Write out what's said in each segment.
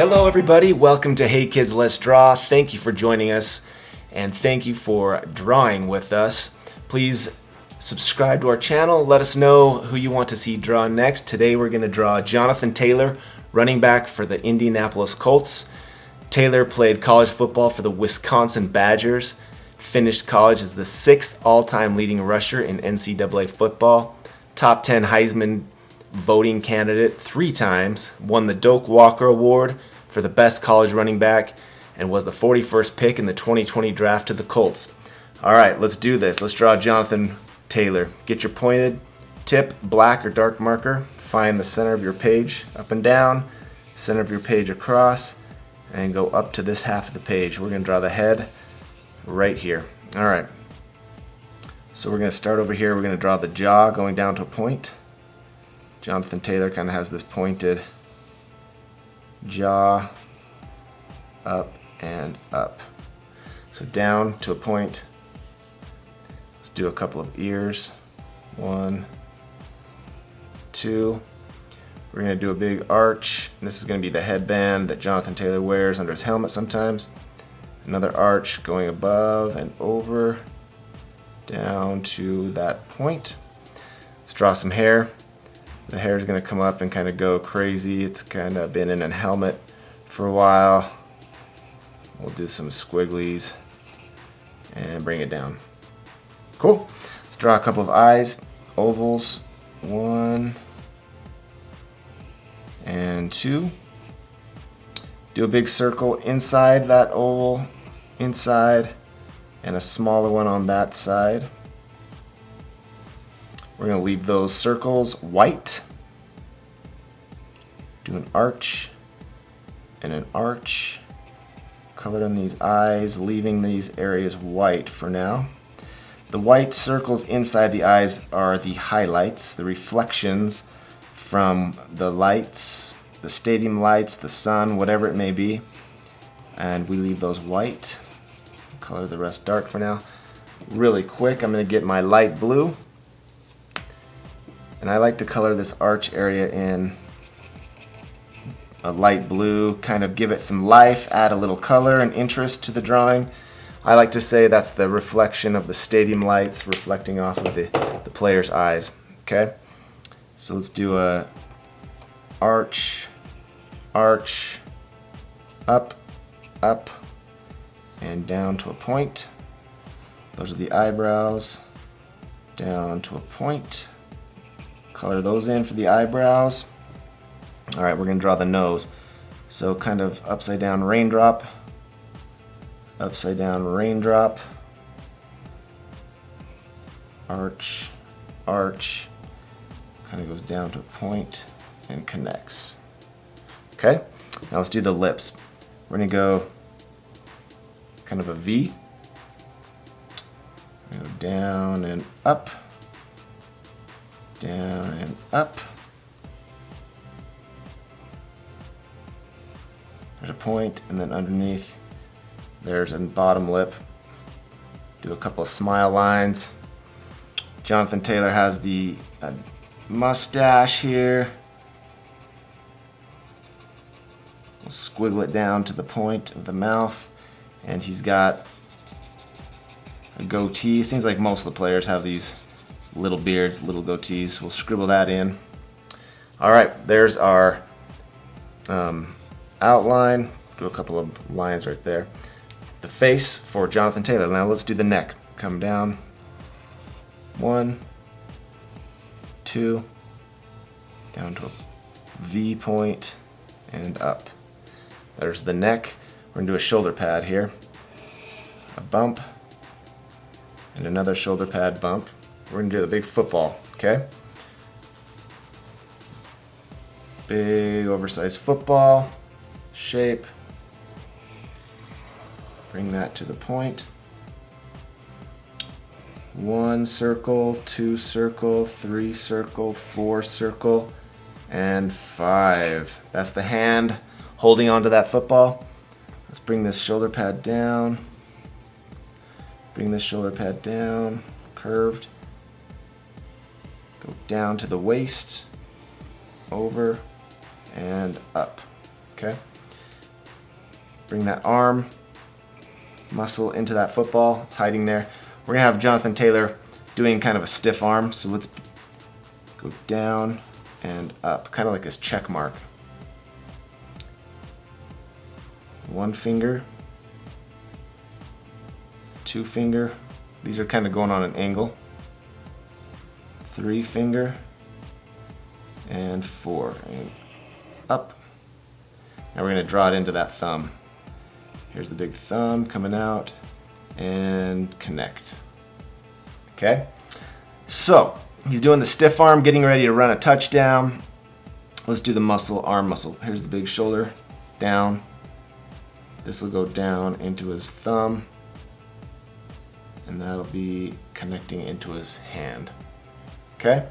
Hello everybody, welcome to Hey Kids Let's Draw. Thank you for joining us and thank you for drawing with us. Please subscribe to our channel, let us know who you want to see draw next. Today we're going to draw Jonathan Taylor, running back for the Indianapolis Colts. Taylor played college football for the Wisconsin Badgers, finished college as the 6th all-time leading rusher in NCAA football, top 10 Heisman voting candidate 3 times, won the Doak Walker Award for the best college running back, and was the 41st pick in the 2020 draft to the Colts. All right, let's do this. Let's draw Jonathan Taylor. Get your pointed tip, black or dark marker. Find the center of your page up and down, center of your page across, and go up to this half of the page. We're going to draw the head right here. All right. So we're going to start over here. We're going to draw the jaw going down to a point. Jonathan Taylor kind of has this pointed jaw, up and up. So down to a point. Let's do a couple of ears. 1, 2. We're going to do a big arch. This is going to be the headband that Jonathan Taylor wears under his helmet sometimes. Another arch going above and over, down to that point. Let's draw some hair. The hair is going to come up and kind of go crazy. It's kind of been in a helmet for a while. We'll do some squigglies and bring it down. Cool. Let's draw a couple of eyes, ovals. 1 and 2. Do a big circle inside that oval, inside, and a smaller one on that side. We're going to leave those circles white. Do an arch and an arch. Color in these eyes, leaving these areas white for now. The white circles inside the eyes are the highlights, the reflections from the lights, the stadium lights, the sun, whatever it may be. And we leave those white. Color the rest dark for now. Really quick, I'm going to get my light blue. And I like to color this arch area in a light blue, kind of give it some life, add a little color and interest to the drawing. I like to say that's the reflection of the stadium lights reflecting off of the player's eyes. Okay? So let's do a arch, arch, up, up, and down to a point. Those are the eyebrows, down to a point. Color those in for the eyebrows. All right, we're going to draw the nose. So kind of upside down raindrop, upside down raindrop, arch, arch, kind of goes down to a point and connects. Okay, now let's do the lips. We're going to go kind of a V. Go down and up, down and up. There's a point, and then underneath there's a bottom lip. Do a couple of smile lines. Jonathan Taylor has the mustache here. We'll squiggle it down to the point of the mouth, and he's got a goatee. It seems like most of the players have these little beards, little goatees. We'll scribble that in. All right, there's our outline. Do a couple of lines right there. The face for Jonathan Taylor. Now let's do the neck. Come down. 1, 2, down to a V point and up. There's the neck. We're going to do a shoulder pad here. A bump and another shoulder pad bump. We're going to do the big football, okay? Big oversized football shape. Bring that to the point. 1 circle, 2 circle, 3 circle, 4 circle, and 5. That's the hand holding onto that football. Let's bring this shoulder pad down. Bring this shoulder pad down, curved. Go down to the waist, over, and up. Okay? Bring that arm muscle into that football. It's hiding there. We're gonna have Jonathan Taylor doing kind of a stiff arm, so let's go down and up, kind of like this check mark. One finger, two finger. These are kind of going on an angle. Three finger, and four, and up. Now we're gonna draw it into that thumb. Here's the big thumb coming out, and connect. Okay? So, he's doing the stiff arm, getting ready to run a touchdown. Let's do the muscle, arm muscle. Here's the big shoulder, down. This will go down into his thumb, and that'll be connecting into his hand. Okay?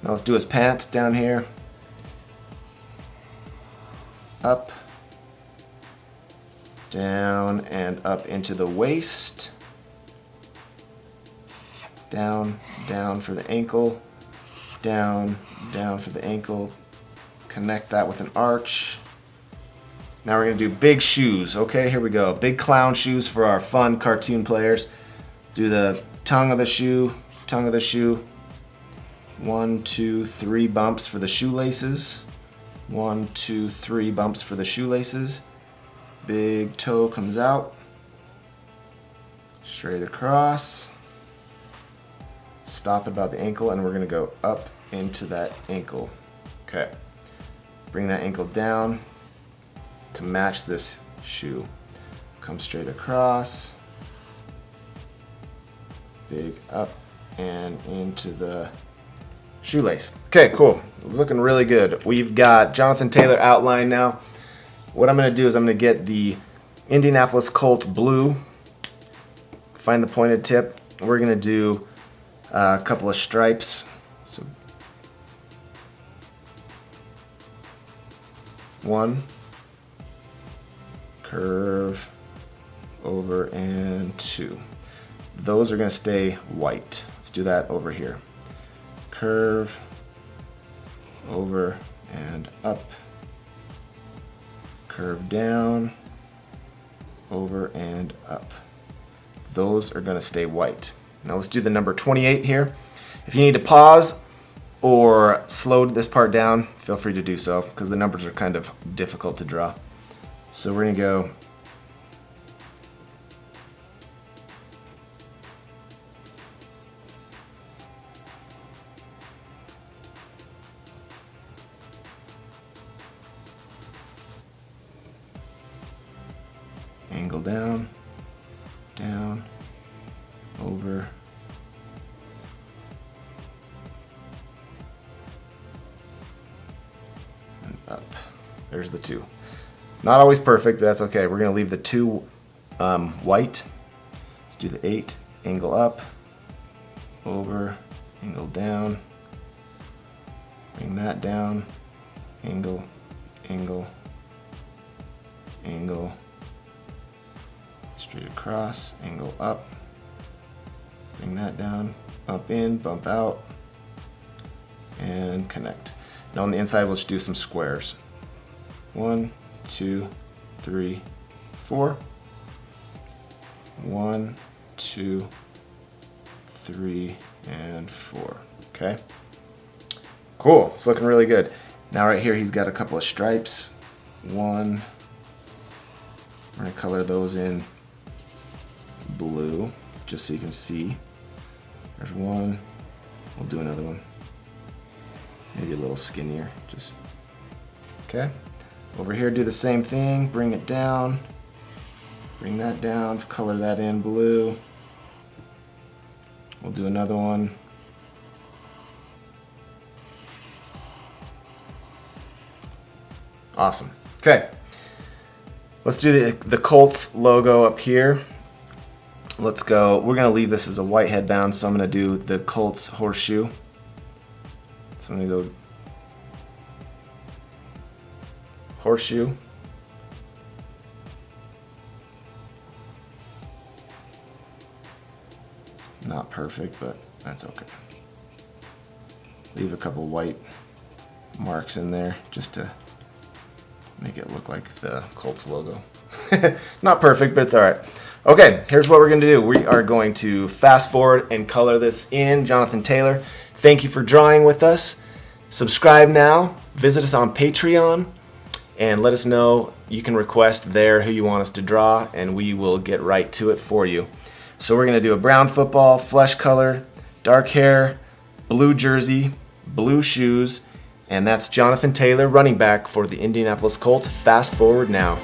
Now let's do his pants down here. Up, down, and up into the waist. Down, down for the ankle. Down, down for the ankle. Connect that with an arch. Now we're gonna do big shoes. Okay, here we go. Big clown shoes for our fun cartoon players. Do the tongue of the shoe, tongue of the shoe. 1, 2, 3 bumps for the shoelaces. 1, 2, 3 bumps for the shoelaces. Big toe comes out. Straight across. Stop about the ankle, and we're gonna go up into that ankle. Okay. Bring that ankle down to match this shoe. Come straight across. Big up and into the shoelace. Okay, cool. It's looking really good. We've got Jonathan Taylor outlined now. What I'm going to do is I'm going to get the Indianapolis Colts blue, find the pointed tip. We're going to do a couple of stripes. So 1, curve, over, and 2. Those are going to stay white. Let's do that over here. Curve, over, and up. Curve down, over, and up. Those are going to stay white. Now let's do the number 28 here. If you need to pause or slow this part down, feel free to do so, because the numbers are kind of difficult to draw. So we're going to go angle down, down, over, and up. There's the 2. Not always perfect, but that's okay. We're going to leave the 2 white. Let's do the 8. Angle up, over, angle down, bring that down, angle, angle, angle, straight across, angle up, bring that down, bump in, bump out, and connect. Now on the inside, we'll just do some squares. 1, 2, 3, 4. 1, 2, 3, and 4. Okay. Cool. It's looking really good. Now right here, he's got a couple of stripes. 1. We're going to color those in blue, just so you can see. There's 1. We'll do another one. Maybe a little skinnier. Just okay. Over here, do the same thing. Bring it down. Bring that down. Color that in blue. We'll do another one. Awesome. Okay. Let's do the Colts logo up here. Let's go. We're going to leave this as a white headband, so I'm going to do the Colts horseshoe. So I'm going to go horseshoe. Not perfect, but that's okay. Leave a couple white marks in there just to make it look like the Colts logo. Not perfect, but it's all right. Okay, here's what we're going to do. We are going to fast forward and color this in. Jonathan Taylor, thank you for drawing with us. Subscribe now. Visit us on Patreon and let us know. You can request there who you want us to draw, and we will get right to it for you. So we're going to do a brown football, flesh color, dark hair, blue jersey, blue shoes, and that's Jonathan Taylor, running back for the Indianapolis Colts. Fast forward now.